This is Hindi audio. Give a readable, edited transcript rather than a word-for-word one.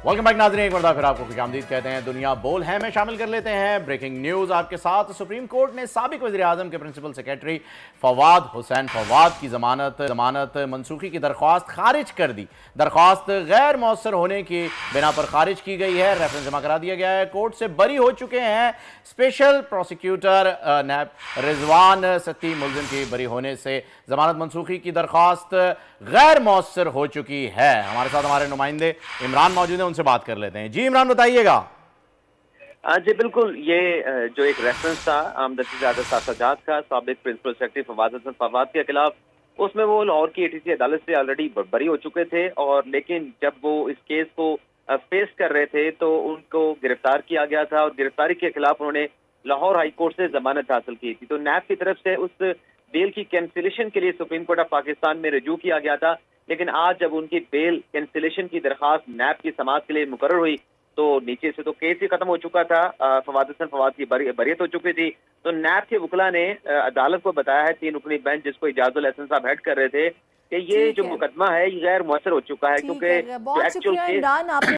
वेलकम बैक नाज़रीन, एक बार फिर आपको खुशामदीद कहते हैं। दुनिया बोल है में शामिल कर लेते हैं ब्रेकिंग न्यूज़ आपके साथ। सुप्रीम कोर्ट ने साबिक वज़ीर-ए-आज़म के प्रिंसिपल सेक्रेटरी फवाद हुसैन फवाद की जमानत मनसूखी की दरख्वास्त खारिज कर दी। दरख्वास्त गैर मौसर होने की बिना पर खारिज की गई है। रेफरेंस जमा करा दिया गया है। कोर्ट से बरी हो चुके हैं स्पेशल प्रोसिक्यूटर नैब रिजवान सत्ती। मुलजिम की बरी होने से जमानत मनसूखी की दरख्वास्त गैर मौसर हो चुकी है। हमारे साथ हमारे नुमाइंदे इमरान मौजूद हैं, उनसे बात कर लेते हैं। जी इमरान, बताइएगा। जी बिल्कुल, ये जो एक रेफरेंस था आमदनी सजाद का साबिक प्रिंसिपल सेक्रेटरी फवाद हसन फवाद के खिलाफ, उसमें वो लाहौर की एटीसी अदालत से ऑलरेडी बरी हो चुके थे। और लेकिन जब वो इस केस को फेस कर रहे थे तो उनको गिरफ्तार किया गया था और गिरफ्तारी के खिलाफ उन्होंने लाहौर हाई कोर्ट से जमानत हासिल की थी। तो नैब की तरफ से उस बेल की कैंसिलेशन के लिए सुप्रीम कोर्ट ऑफ पाकिस्तान में रजू किया गया था। लेकिन आज जब उनकी बेल कैंसिलेशन की दरखास्त नैब की समाअत के लिए मुकर्रर हुई तो नीचे से तो केस ही खत्म हो चुका था। फवाद हसन फवाद की बरियत हो चुकी थी। तो नैब के वकला ने अदालत को बताया है, 3 रुकनी बेंच जिसको इजाजुल हसन साहब हेड कर रहे थे, कि ये जो मुकदमा है ये गैर मुअस्सर हो चुका है, क्योंकि बहुत शुक्रिया इमरान, आपने